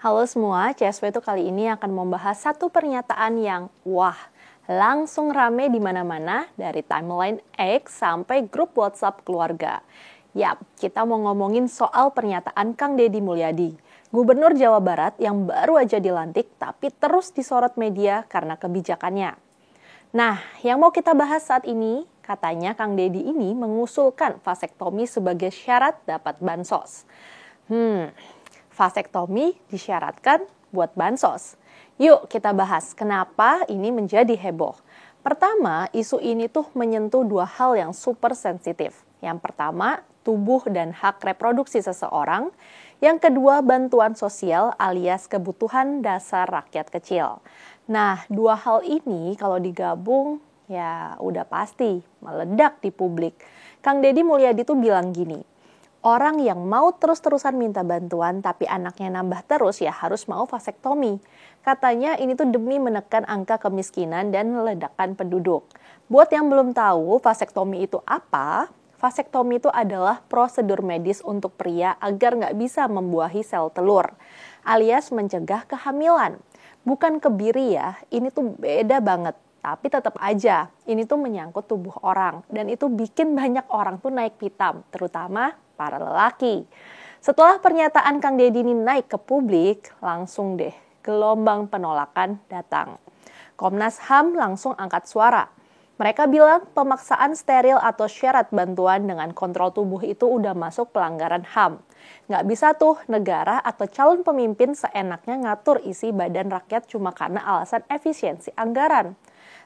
Halo semua, CSW itu kali ini akan membahas satu pernyataan yang langsung rame di mana-mana dari timeline X sampai grup WhatsApp keluarga. Yap, kita mau ngomongin soal pernyataan Kang Deddy Mulyadi, Gubernur Jawa Barat yang baru aja dilantik tapi terus disorot media karena kebijakannya. Nah, yang mau kita bahas saat ini, katanya Kang Deddy ini mengusulkan vasektomi sebagai syarat dapat bansos. Vasektomi disyaratkan buat bansos. Yuk kita bahas kenapa ini menjadi heboh. Pertama, isu ini tuh menyentuh dua hal yang super sensitif. Yang pertama, tubuh dan hak reproduksi seseorang. Yang kedua, bantuan sosial alias kebutuhan dasar rakyat kecil. Nah, dua hal ini kalau digabung, ya udah pasti meledak di publik. Kang Deddy Mulyadi tuh bilang gini, orang yang mau terus-terusan minta bantuan tapi anaknya nambah terus ya harus mau vasektomi. Katanya ini tuh demi menekan angka kemiskinan dan ledakan penduduk. Buat yang belum tahu vasektomi itu apa, vasektomi itu adalah prosedur medis untuk pria agar nggak bisa membuahi sel telur, alias mencegah kehamilan. Bukan kebiri ya, ini tuh beda banget. Tapi tetap aja, ini tuh menyangkut tubuh orang. Dan itu bikin banyak orang tuh naik pitam, terutama para lelaki. Setelah pernyataan Kang Deddy ini naik ke publik, langsung deh gelombang penolakan datang. Komnas HAM langsung angkat suara. Mereka bilang pemaksaan steril atau syarat bantuan dengan kontrol tubuh itu udah masuk pelanggaran HAM. Nggak bisa tuh negara atau calon pemimpin seenaknya ngatur isi badan rakyat cuma karena alasan efisiensi anggaran.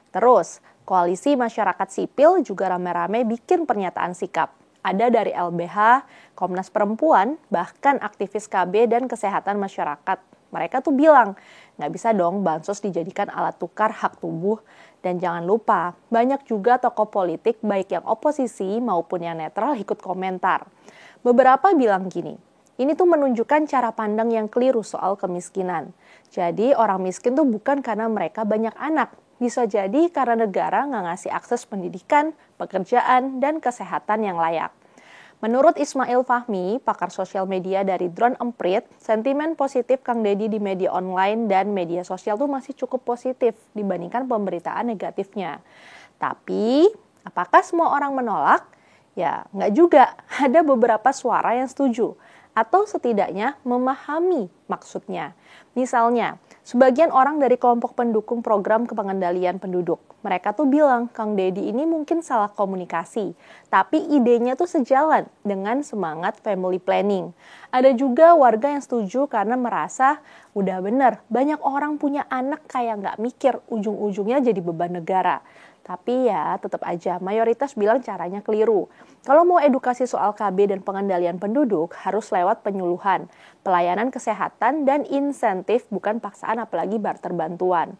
Terus, koalisi masyarakat sipil juga rame-rame bikin pernyataan sikap. Ada dari LBH, Komnas Perempuan, bahkan aktivis KB dan kesehatan masyarakat. Mereka tuh bilang, nggak bisa dong bansos dijadikan alat tukar hak tubuh. Dan jangan lupa, banyak juga tokoh politik baik yang oposisi maupun yang netral ikut komentar. Beberapa bilang gini, ini tuh menunjukkan cara pandang yang keliru soal kemiskinan. Jadi orang miskin tuh bukan karena mereka banyak anak. Bisa jadi karena negara nggak ngasih akses pendidikan, pekerjaan, dan kesehatan yang layak. Menurut Ismail Fahmi, pakar sosial media dari Drone Emprit, sentimen positif Kang Deddy di media online dan media sosial tuh masih cukup positif dibandingkan pemberitaan negatifnya. Tapi, apakah semua orang menolak? Ya, nggak juga. Ada beberapa suara yang setuju atau setidaknya memahami maksudnya. Misalnya, sebagian orang dari kelompok pendukung program pengendalian penduduk. Mereka tuh bilang Kang Deddy ini mungkin salah komunikasi, tapi idenya tuh sejalan dengan semangat family planning. Ada juga warga yang setuju karena merasa udah bener, banyak orang punya anak kayak nggak mikir, ujung-ujungnya jadi beban negara. Tapi ya tetap aja mayoritas bilang caranya keliru. Kalau mau edukasi soal KB dan pengendalian penduduk harus lewat penyuluhan, pelayanan kesehatan dan insentif bukan paksaan apalagi barter bantuan.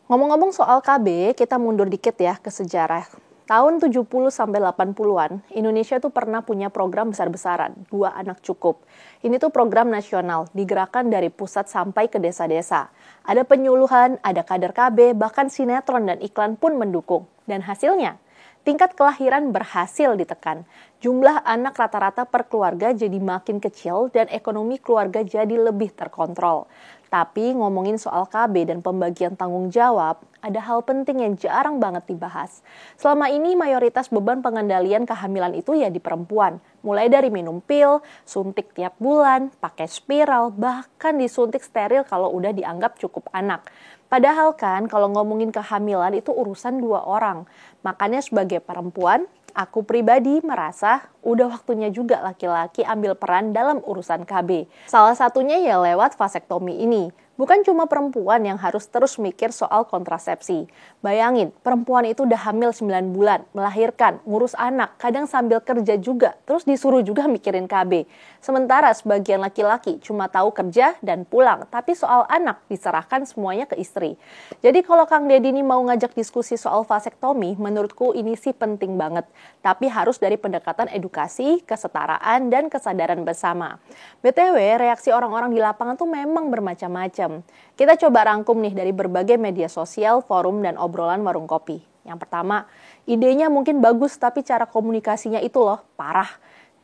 Ngomong-ngomong soal KB, kita mundur dikit ya ke sejarah. Tahun 70 sampai 80-an, Indonesia tuh pernah punya program besar-besaran, 2 anak cukup. Ini tuh program nasional, digerakkan dari pusat sampai ke desa-desa. Ada penyuluhan, ada kader KB, bahkan sinetron dan iklan pun mendukung. Dan hasilnya, tingkat kelahiran berhasil ditekan. Jumlah anak rata-rata per keluarga jadi makin kecil dan ekonomi keluarga jadi lebih terkontrol. Tapi ngomongin soal KB dan pembagian tanggung jawab, ada hal penting yang jarang banget dibahas. Selama ini mayoritas beban pengendalian kehamilan itu ya di perempuan. Mulai dari minum pil, suntik tiap bulan, pakai spiral, bahkan disuntik steril kalau udah dianggap cukup anak. Padahal kan kalau ngomongin kehamilan itu urusan 2 orang. Makanya sebagai perempuan, aku pribadi merasa udah waktunya juga laki-laki ambil peran dalam urusan KB. Salah satunya ya lewat vasektomi ini. Bukan cuma perempuan yang harus terus mikir soal kontrasepsi. Bayangin, perempuan itu udah hamil 9 bulan, melahirkan, ngurus anak, kadang sambil kerja juga, terus disuruh juga mikirin KB. Sementara sebagian laki-laki cuma tahu kerja dan pulang, tapi soal anak diserahkan semuanya ke istri. Jadi kalau Kang Deddy ini mau ngajak diskusi soal vasektomi, menurutku ini sih penting banget. Tapi harus dari pendekatan edukasi, kesetaraan, dan kesadaran bersama. BTW, reaksi orang-orang di lapangan tuh memang bermacam-macam. Kita coba rangkum nih dari berbagai media sosial, forum, dan obrolan warung kopi. Yang pertama, idenya mungkin bagus tapi cara komunikasinya itu loh parah.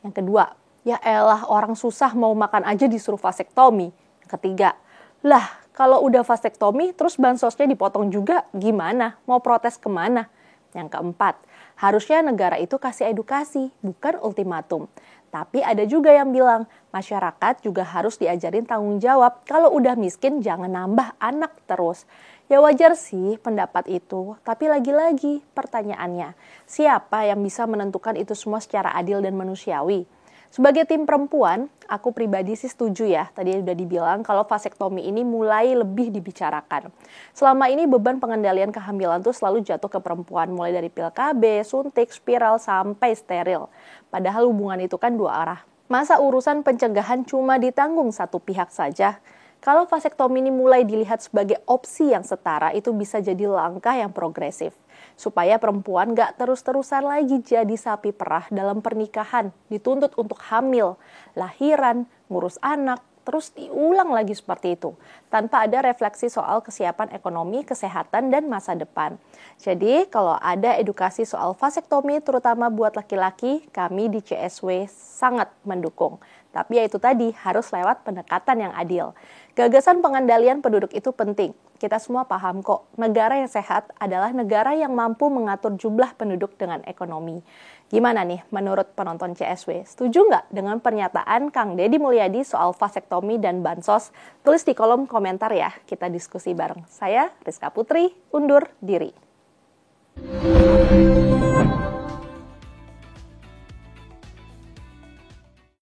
Yang kedua, ya elah orang susah mau makan aja disuruh vasektomi. Yang ketiga, Lah, kalau udah vasektomi terus bansosnya dipotong juga, gimana? Mau protes kemana? Yang keempat, harusnya negara itu kasih edukasi, bukan ultimatum. Tapi ada juga yang bilang, masyarakat juga harus diajarin tanggung jawab. Kalau udah miskin, jangan nambah anak terus. Ya wajar sih pendapat itu, tapi lagi-lagi pertanyaannya, siapa yang bisa menentukan itu semua secara adil dan manusiawi? Sebagai tim perempuan, aku pribadi sih setuju ya, tadi udah dibilang kalau vasektomi ini mulai lebih dibicarakan. Selama ini beban pengendalian kehamilan tuh selalu jatuh ke perempuan, mulai dari pil KB, suntik, spiral, sampai steril. Padahal hubungan itu kan dua arah. Masa urusan pencegahan cuma ditanggung satu pihak saja? Kalau vasektomi ini mulai dilihat sebagai opsi yang setara, itu bisa jadi langkah yang progresif. Supaya perempuan gak terus-terusan lagi jadi sapi perah dalam pernikahan, dituntut untuk hamil, lahiran, ngurus anak, terus diulang lagi seperti itu, tanpa ada refleksi soal kesiapan ekonomi, kesehatan, dan masa depan. Jadi, kalau ada edukasi soal vasektomi, terutama buat laki-laki, kami di CSW sangat mendukung. Tapi ya itu tadi, harus lewat pendekatan yang adil. Gagasan pengendalian penduduk itu penting. Kita semua paham kok, negara yang sehat adalah negara yang mampu mengatur jumlah penduduk dengan ekonomi. Gimana nih menurut penonton CSW? Setuju nggak dengan pernyataan Kang Deddy Mulyadi soal vasektomi dan bansos? Tulis di kolom komentar ya, kita diskusi bareng. Saya Rizka Putri, undur diri.